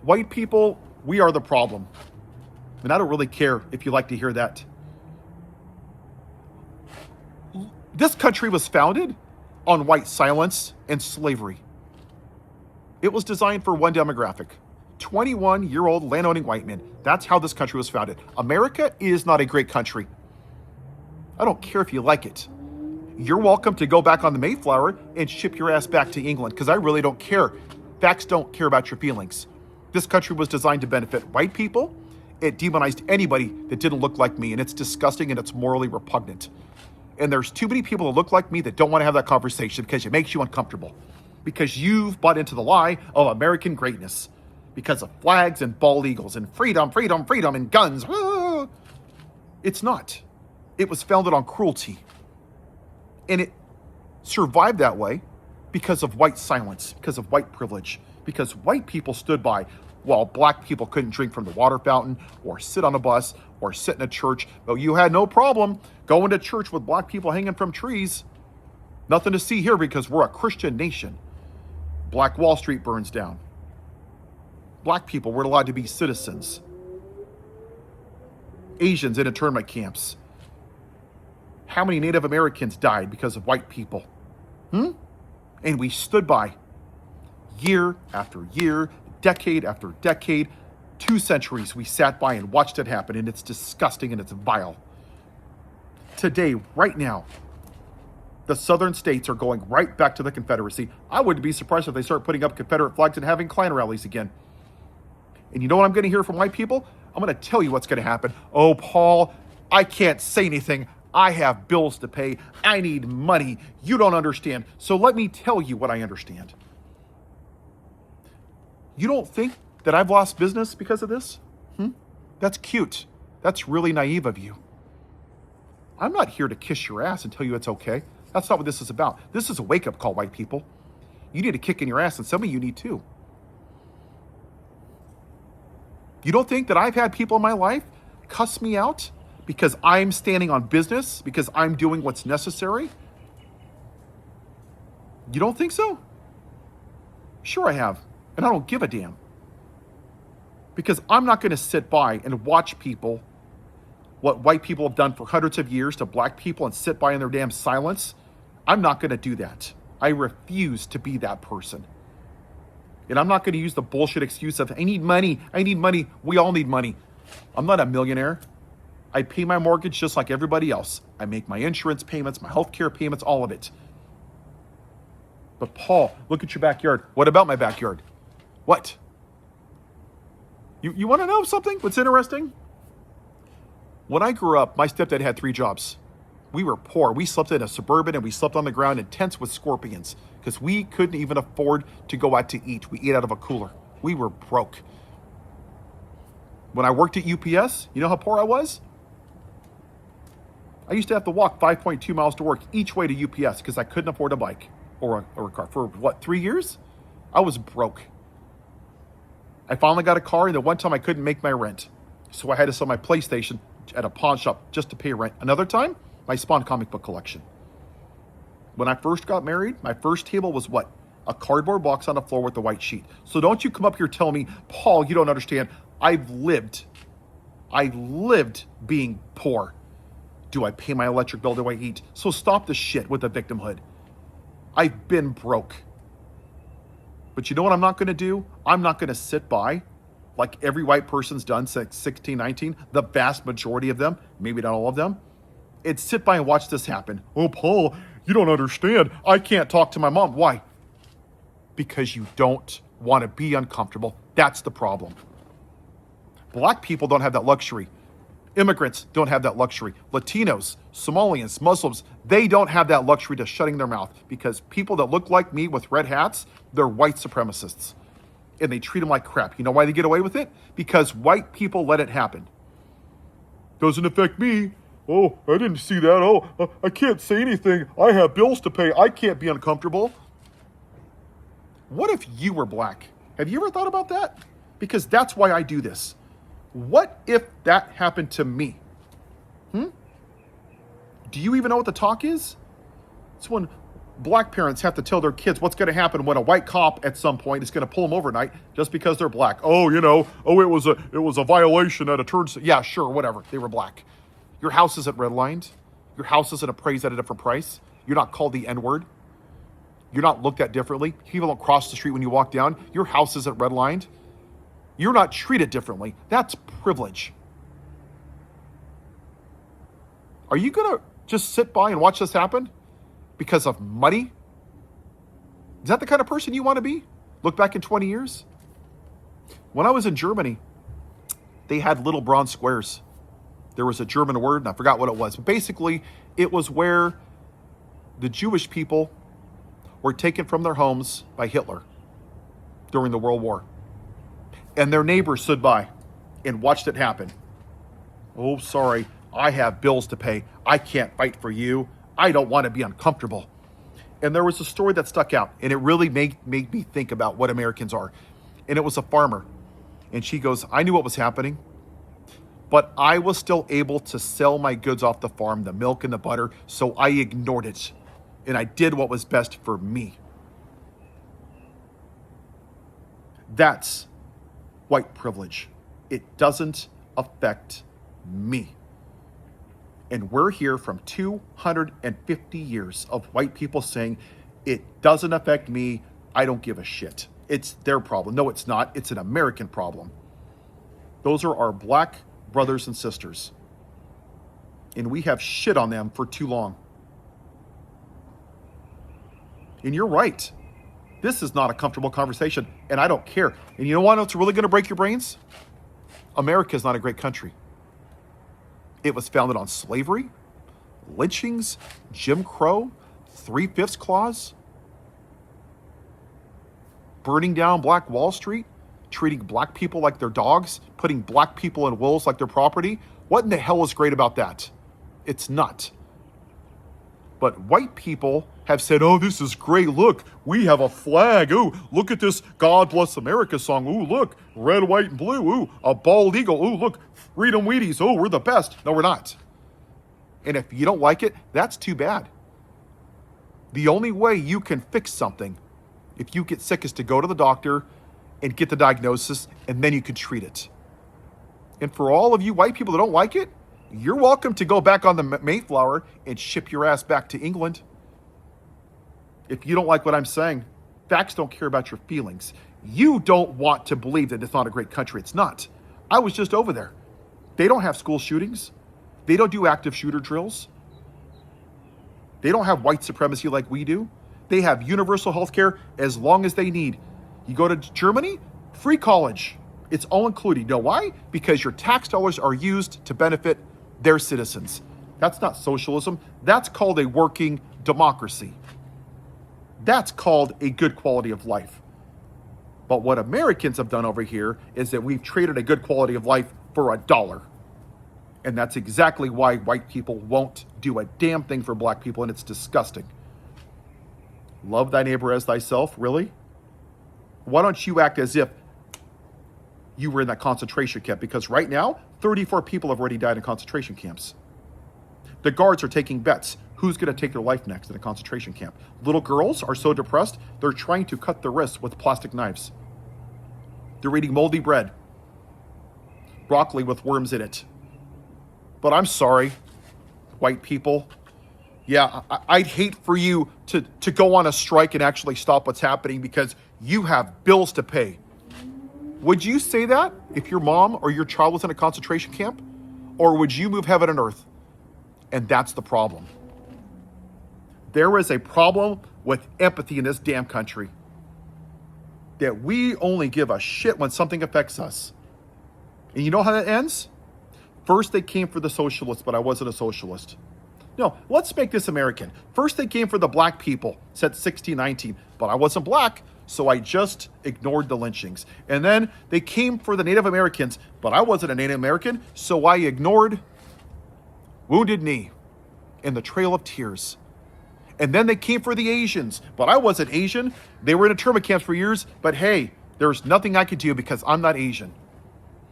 White people, we are the problem. And I don't really care if you like to hear that. This country was founded on white silence and slavery. It was designed for one demographic, 21-year-old landowning white men. That's how this country was founded. America is not a great country. I don't care if you like it. You're welcome to go back on the Mayflower and ship your ass back to England, because I really don't care. Facts don't care about your feelings. This country was designed to benefit white people. It demonized anybody that didn't look like me, and it's disgusting and it's morally repugnant. And there's too many people that look like me that don't want to have that conversation because it makes you uncomfortable. Because you've bought into the lie of American greatness. Because of flags and bald eagles and freedom, freedom, freedom, and guns. It's not. It was founded on cruelty. And it survived that way because of white silence, because of white privilege, because white people stood by while black people couldn't drink from the water fountain or sit on a bus or sit in a church. Well, you had no problem going to church with black people hanging from trees. Nothing to see here because we're a Christian nation. Black Wall Street burns down. Black people were allowed to be citizens. Asians in internment camps. How many Native Americans died because of white people? And we stood by year after year, decade after decade, 2 centuries we sat by and watched it happen, and it's disgusting and it's vile. Today, right now, the southern states are going right back to the Confederacy. I wouldn't be surprised if they start putting up Confederate flags and having Klan rallies again. And you know what I'm going to hear from white people? I'm going to tell you what's going to happen. Oh, Paul, I can't say anything. I have bills to pay. I need money. You don't understand. So let me tell you what I understand. You don't think that I've lost business because of this? That's cute. That's really naive of you. I'm not here to kiss your ass and tell you it's okay. That's not what this is about. This is a wake-up call, white people. You need a kick in your ass, and some of you need too. You don't think that I've had people in my life cuss me out because I'm standing on business, because I'm doing what's necessary? You don't think so? Sure I have, and I don't give a damn. Because I'm not going to sit by and watch people, what white people have done for hundreds of years to black people, and sit by in their damn silence. I'm not going to do that. I refuse to be that person. And I'm not going to use the bullshit excuse of, I need money. We all need money. I'm not a millionaire. I pay my mortgage just like everybody else. I make my insurance payments, my healthcare payments, all of it. But Paul, look at your backyard. What about my backyard? What? You want to know something? What's interesting? When I grew up, my stepdad had 3 jobs. We were poor. We slept in a Suburban and we slept on the ground in tents with scorpions because we couldn't even afford to go out to eat. We ate out of a cooler. We were broke. When I worked at UPS, you know how poor I was? I used to have to walk 5.2 miles to work each way to UPS because I couldn't afford a bike or a car. For 3 years? I was broke. I finally got a car, and the one time I couldn't make my rent. So I had to sell my PlayStation at a pawn shop just to pay rent. Another time, my Spawn comic book collection. When I first got married, my first table was what? A cardboard box on the floor with a white sheet. So don't you come up here telling me, Paul, you don't understand. I lived being poor. Do I pay my electric bill? Do I eat? So stop the shit with the victimhood. I've been broke. But you know what I'm not going to do? I'm not going to sit by like every white person's done since 1619, the vast majority of them, maybe not all of them, and sit by and watch this happen. Oh, Paul, you don't understand. I can't talk to my mom. Why? Because you don't want to be uncomfortable. That's the problem. Black people don't have that luxury. Immigrants don't have that luxury. Latinos, Somalians, Muslims, they don't have that luxury to shutting their mouth because people that look like me with red hats, they're white supremacists. And they treat them like crap. You know why they get away with it? Because white people let it happen. Doesn't affect me. Oh, I didn't see that. Oh, I can't say anything. I have bills to pay. I can't be uncomfortable. What if you were black? Have you ever thought about that? Because that's why I do this. What if that happened to me? Do you even know what the talk is? It's when Black parents have to tell their kids what's going to happen when a white cop at some point is going to pull them overnight just because they're black. Oh, it was a violation at a turn. Yeah, sure, whatever. They were black. Your house isn't redlined. Your house isn't appraised at a different price. You're not called the N-word. You're not looked at differently. People don't cross the street when you walk down. Your house isn't redlined. You're not treated differently. That's privilege. Are you going to just sit by and watch this happen because of money? Is that the kind of person you want to be? Look back in 20 years. When I was in Germany, they had little bronze squares. There was a German word, and I forgot what it was. But basically, it was where the Jewish people were taken from their homes by Hitler during the World War. And their neighbors stood by and watched it happen. Oh, sorry, I have bills to pay. I can't fight for you. I don't want to be uncomfortable. And there was a story that stuck out, and it really made me think about what Americans are. And it was a farmer. And she goes, I knew what was happening, but I was still able to sell my goods off the farm, the milk and the butter, so I ignored it. And I did what was best for me. That's white privilege. It doesn't affect me. And we're here from 250 years of white people saying, it doesn't affect me, I don't give a shit. It's their problem. No, it's not. It's an American problem. Those are our black brothers and sisters. And we have shit on them for too long. And you're right. This is not a comfortable conversation, and I don't care. And you know what's really going to break your brains? America is not a great country. It was founded on slavery, lynchings, Jim Crow, 3/5 clause, burning down Black Wall Street, treating black people like they're dogs, putting black people in wills like their property. What in the hell is great about that? It's not. But white people have said, oh, this is great. Look, we have a flag. Ooh, look at this God Bless America song. Ooh, look, red, white, and blue. Ooh, a bald eagle. Ooh, look, freedom Wheaties. Oh, we're the best. No, we're not. And if you don't like it, that's too bad. The only way you can fix something if you get sick is to go to the doctor and get the diagnosis, and then you can treat it. And for all of you white people that don't like it, you're welcome to go back on the Mayflower and ship your ass back to England. If you don't like what I'm saying, facts don't care about your feelings. You don't want to believe that it's not a great country. It's not. I was just over there. They don't have school shootings. They don't do active shooter drills. They don't have white supremacy like we do. They have universal health care as long as they need. You go to Germany, free college. It's all included. You know why? Because your tax dollars are used to benefit their citizens. That's not socialism. That's called a working democracy. That's called a good quality of life. But what Americans have done over here is that we've traded a good quality of life for $1. And that's exactly why white people won't do a damn thing for black people, and it's disgusting. Love thy neighbor as thyself, really? Why don't you act as if you were in that concentration camp? Because right now, 34 people have already died in concentration camps. The guards are taking bets. Who's going to take their life next in a concentration camp? Little girls are so depressed, they're trying to cut their wrists with plastic knives. They're eating moldy bread, broccoli with worms in it. But I'm sorry, white people. Yeah, I'd hate for you to go on a strike and actually stop what's happening because you have bills to pay. Would you say that if your mom or your child was in a concentration camp? Or would you move heaven and earth? And that's the problem. There is a problem with empathy in this damn country. That we only give a shit when something affects us. And you know how that ends? First they came for the socialists, but I wasn't a socialist. No, let's make this American. First they came for the black people, said 1619, but I wasn't black, so I just ignored the lynchings. And then they came for the Native Americans, but I wasn't a Native American, so I ignored Wounded Knee and the Trail of Tears. And then they came for the Asians, but I wasn't Asian. They were in internment camps for years, but hey, there's nothing I could do because I'm not Asian.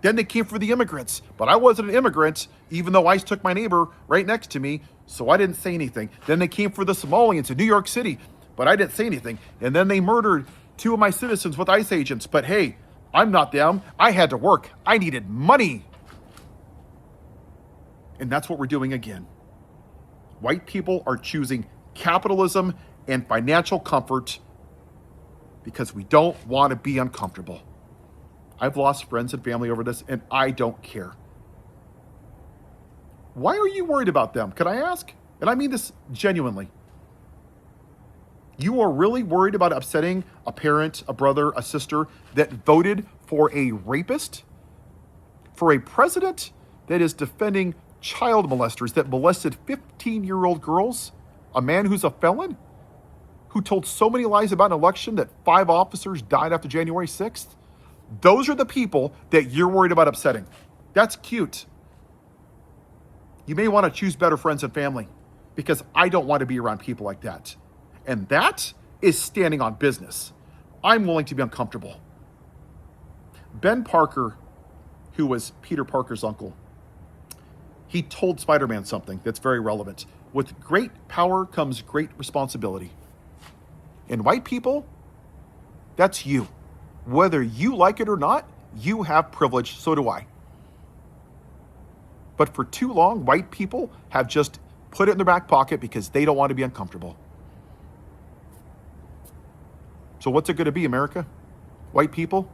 Then they came for the immigrants. But I wasn't an immigrant, even though ICE took my neighbor right next to me, so I didn't say anything. Then they came for the Somalians in New York City, but I didn't say anything. And then they murdered 2 of my citizens with ICE agents. But hey, I'm not them. I had to work. I needed money. And that's what we're doing again. White people are choosing capitalism and financial comfort because we don't want to be uncomfortable. I've lost friends and family over this, and I don't care. Why are you worried about them? Can I ask? And I mean this genuinely. You are really worried about upsetting a parent, a brother, a sister that voted for a rapist? For a president that is defending child molesters that molested 15-year-old girls? A man who's a felon? Who told so many lies about an election that 5 officers died after January 6th? Those are the people that you're worried about upsetting. That's cute. You may want to choose better friends and family because I don't want to be around people like that. And that is standing on business. I'm willing to be uncomfortable. Ben Parker, who was Peter Parker's uncle, he told Spider-Man something that's very relevant. With great power comes great responsibility. And white people, that's you. Whether you like it or not, you have privilege, so do I. But for too long, white people have just put it in their back pocket because they don't want to be uncomfortable. So what's it going to be, America? White people?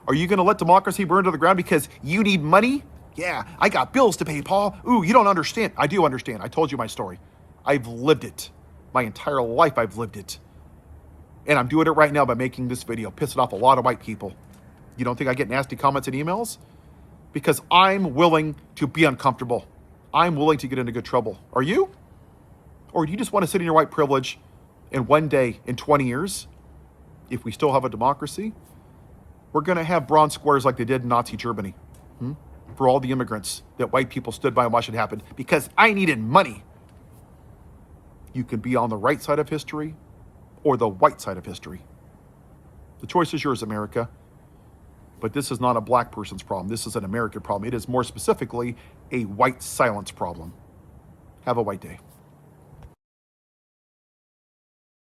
Are you going to let democracy burn to the ground because you need money? Yeah, I got bills to pay, Paul. Ooh, you don't understand. I do understand. I told you my story. I've lived it. My entire life I've lived it. And I'm doing it right now by making this video, pissing off a lot of white people. You don't think I get nasty comments and emails? Because I'm willing to be uncomfortable. I'm willing to get into good trouble. Are you? Or do you just want to sit in your white privilege and one day in 20 years, if we still have a democracy, we're going to have bronze squares like they did in Nazi Germany for all the immigrants that white people stood by and watched it happen because I needed money. You can be on the right side of history or the white side of history. The choice is yours, America. But this is not a black person's problem. This is an American problem. It is more specifically a white silence problem. Have a white day.